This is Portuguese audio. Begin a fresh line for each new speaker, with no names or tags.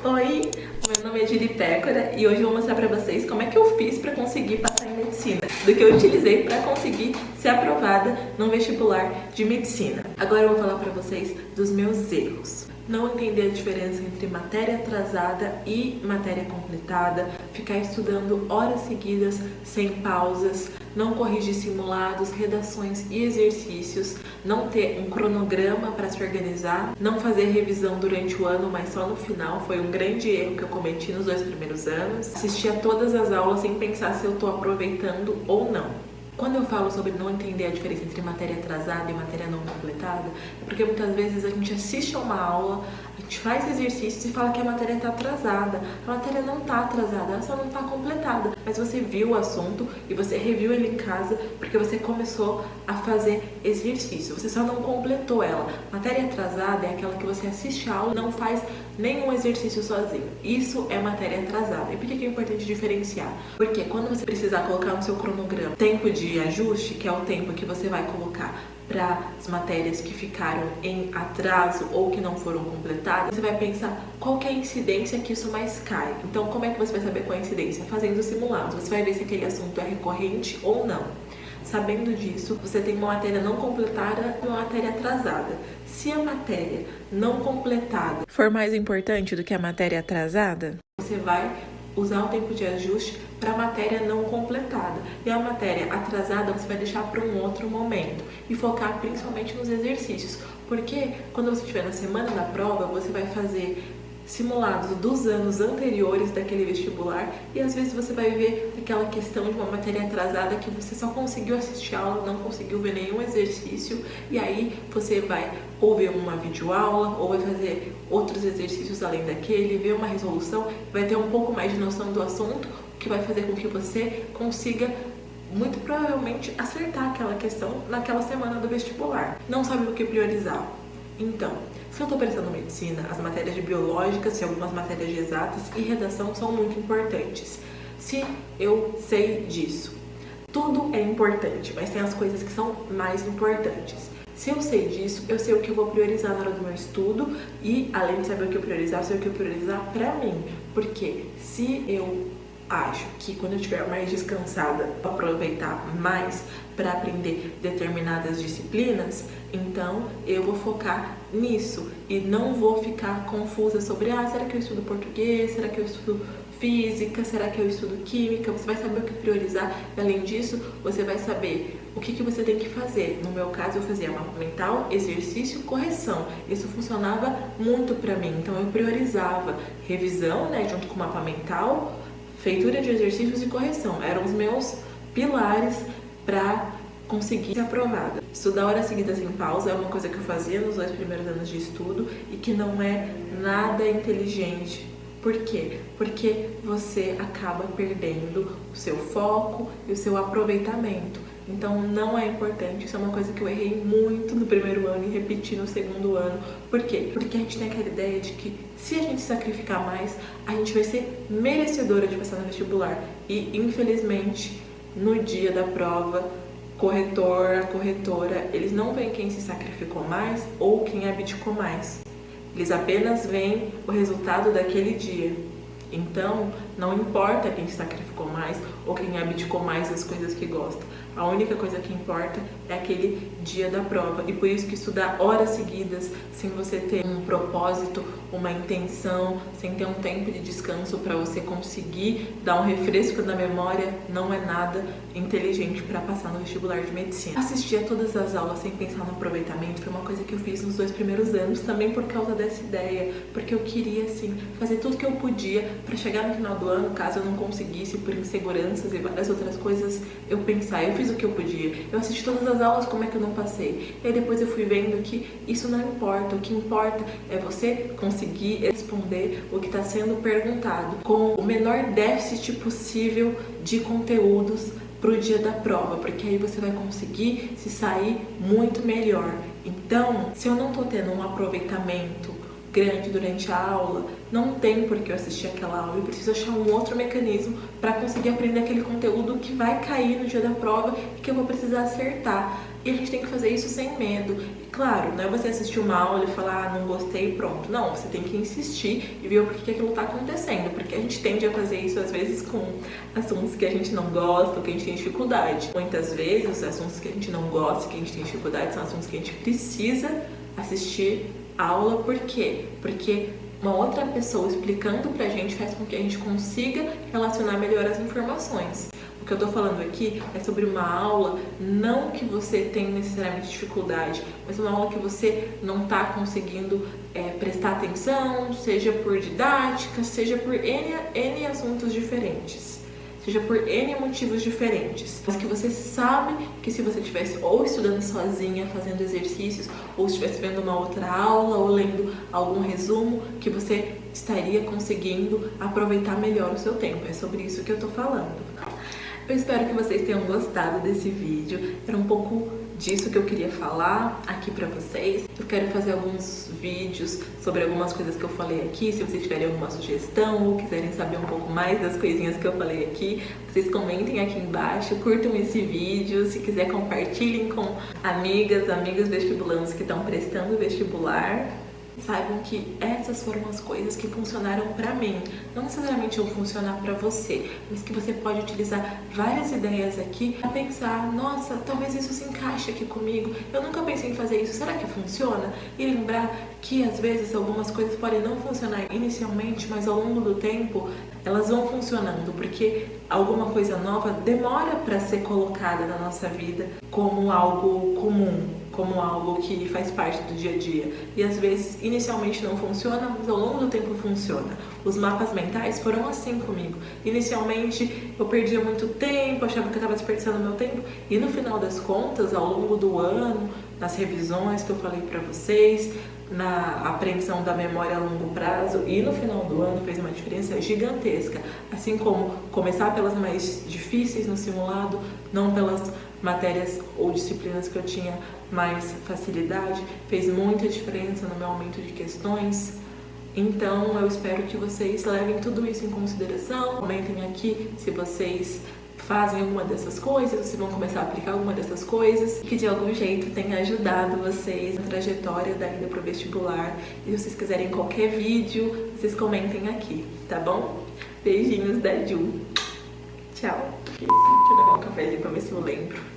Oi, meu nome é Julie Pécora e hoje eu vou mostrar pra vocês como é que eu fiz pra conseguir passar em medicina, do que eu utilizei pra conseguir ser aprovada no vestibular de medicina. Agora eu vou falar pra vocês dos meus erros. Não entender a diferença entre matéria atrasada e matéria completada, ficar estudando horas seguidas sem pausas, não corrigir simulados, redações e exercícios, não ter um cronograma para se organizar, não fazer revisão durante o ano, mas só no final. Foi um grande erro que eu cometi nos 2 primeiros anos. Assistir a todas as aulas sem pensar se eu estou aproveitando ou não. Quando eu falo sobre não entender a diferença entre matéria atrasada e matéria não completada, é porque muitas vezes a gente assiste a uma aula, a gente faz exercícios e fala que a matéria está atrasada. A matéria não está atrasada, ela só não está completada. Mas você viu o assunto e você reviu ele em casa porque você começou a fazer exercício. Você só não completou ela. Matéria atrasada é aquela que você assiste a aula e não faz nenhum exercício sozinho. Isso é matéria atrasada. E por que é importante diferenciar? Porque quando você precisar colocar no seu cronograma tempo de ajuste, que é o tempo que você vai colocar para as matérias que ficaram em atraso ou que não foram completadas, você vai pensar qual que é a incidência que isso mais cai. Então, como é que você vai saber qual é a incidência? Fazendo simulados. Você vai ver se aquele assunto é recorrente ou não. Sabendo disso, você tem uma matéria não completada e uma matéria atrasada. Se a matéria não completada for mais importante do que a matéria atrasada, você vai usar o tempo de ajuste para a matéria não completada. E a matéria atrasada você vai deixar para um outro momento e focar principalmente nos exercícios. Porque quando você estiver na semana da prova, você vai fazer simulados dos anos anteriores daquele vestibular e às vezes você vai ver aquela questão de uma matéria atrasada que você só conseguiu assistir a aula, não conseguiu ver nenhum exercício, e aí você vai ou ver uma videoaula ou vai fazer outros exercícios além daquele, ver uma resolução, vai ter um pouco mais de noção do assunto, o que vai fazer com que você consiga muito provavelmente acertar aquela questão naquela semana do vestibular. Não sabe o que priorizar. Então, se eu estou prestando medicina, as matérias de biológicas e algumas matérias de exatas e redação são muito importantes. Se eu sei disso, tudo é importante, mas tem as coisas que são mais importantes. Se eu sei disso, eu sei o que eu vou priorizar na hora do meu estudo e, além de saber o que eu priorizar, eu sei o que eu priorizar pra mim. Porque se eu acho que quando eu estiver mais descansada, vou aproveitar mais para aprender determinadas disciplinas, então eu vou focar nisso e não vou ficar confusa sobre será que eu estudo português, será que eu estudo física, será que eu estudo química? Você vai saber o que priorizar e, além disso, você vai saber o que você tem que fazer. No meu caso, eu fazia mapa mental, exercício, correção. Isso funcionava muito para mim, então eu priorizava revisão, né, junto com o mapa mental, feitura de exercícios e correção. Eram os meus pilares para conseguir ser aprovada. Estudar horas seguidas em pausa é uma coisa que eu fazia nos 2 primeiros anos de estudo e que não é nada inteligente. Por quê? Porque você acaba perdendo o seu foco e o seu aproveitamento. Então não é importante, isso é uma coisa que eu errei muito no primeiro ano e repeti no segundo ano. Por quê? Porque a gente tem aquela ideia de que se a gente sacrificar mais, a gente vai ser merecedora de passar no vestibular. E infelizmente, no dia da prova, corretor, a corretora, eles não veem quem se sacrificou mais ou quem abdicou mais. Eles apenas veem o resultado daquele dia. Então, não importa quem se sacrificou mais ou quem abdicou mais das coisas que gosta. A única coisa que importa é aquele dia da prova. E por isso que estudar horas seguidas, sem você ter um propósito, uma intenção, sem ter um tempo de descanso para você conseguir dar um refresco na memória, não é nada inteligente para passar no vestibular de medicina. Assistir a todas as aulas sem pensar no aproveitamento foi uma coisa que eu fiz nos 2 primeiros anos, também por causa dessa ideia, porque eu queria, assim, fazer tudo que eu podia para chegar no final do ano, caso eu não conseguisse, por inseguranças e várias outras coisas, eu pensar, eu fiz o que eu podia, eu assisti todas as aulas, como é que eu não passei? E aí depois eu fui vendo que isso não importa, o que importa é você conseguir responder o que está sendo perguntado com o menor déficit possível de conteúdos para o dia da prova, porque aí você vai conseguir se sair muito melhor. Então, se eu não estou tendo um aproveitamento grande durante a aula, não tem por que eu assistir aquela aula. Eu preciso achar um outro mecanismo para conseguir aprender aquele conteúdo que vai cair no dia da prova e que eu vou precisar acertar. E a gente tem que fazer isso sem medo. E claro, não é você assistir uma aula e falar, ah, não gostei e pronto. Não, você tem que insistir e ver o porquê aquilo está acontecendo. Porque a gente tende a fazer isso às vezes com assuntos que a gente não gosta ou que a gente tem dificuldade. Muitas vezes os assuntos que a gente não gosta, que a gente tem dificuldade, são assuntos que a gente precisa assistir aula. Por quê? Porque uma outra pessoa explicando pra gente faz com que a gente consiga relacionar melhor as informações. O que eu tô falando aqui é sobre uma aula, não que você tenha necessariamente dificuldade, mas uma aula que você não tá conseguindo prestar atenção, seja por didática, seja por N assuntos diferentes. Seja por N motivos diferentes, mas que você sabe que se você estivesse ou estudando sozinha, fazendo exercícios, ou estivesse vendo uma outra aula, ou lendo algum resumo, que você estaria conseguindo aproveitar melhor o seu tempo. É sobre isso que eu tô falando. Eu espero que vocês tenham gostado desse vídeo. Era um pouco disso que eu queria falar aqui pra vocês. Eu quero fazer alguns vídeos sobre algumas coisas que eu falei aqui. Se vocês tiverem alguma sugestão ou quiserem saber um pouco mais das coisinhas que eu falei aqui, vocês comentem aqui embaixo, curtam esse vídeo. Se quiser, compartilhem com amigos vestibulandos que estão prestando vestibular. Saibam que essas foram as coisas que funcionaram pra mim. Não necessariamente vão funcionar pra você, mas que você pode utilizar várias ideias aqui pra pensar, nossa, talvez isso se encaixe aqui comigo. Eu nunca pensei em fazer isso, será que funciona? E lembrar que às vezes algumas coisas podem não funcionar inicialmente, mas ao longo do tempo elas vão funcionando, porque alguma coisa nova demora pra ser colocada na nossa vida como algo comum, como algo que faz parte do dia a dia. E às vezes, inicialmente não funciona, mas ao longo do tempo funciona. Os mapas mentais foram assim comigo. Inicialmente, eu perdia muito tempo, achava que eu estava desperdiçando meu tempo. E no final das contas, ao longo do ano, nas revisões que eu falei para vocês, na apreensão da memória a longo prazo e no final do ano fez uma diferença gigantesca. Assim como começar pelas mais difíceis no simulado, não pelas matérias ou disciplinas que eu tinha mais facilidade, fez muita diferença no meu aumento de questões. Então eu espero que vocês levem tudo isso em consideração. Comentem aqui se vocês fazem alguma dessas coisas, se vão começar a aplicar alguma dessas coisas, que de algum jeito tenha ajudado vocês na trajetória da ida pro vestibular. E se vocês quiserem qualquer vídeo, vocês comentem aqui, tá bom? Beijinhos da Ju. Tchau. Deixa eu dar um cafezinho pra ver se eu lembro.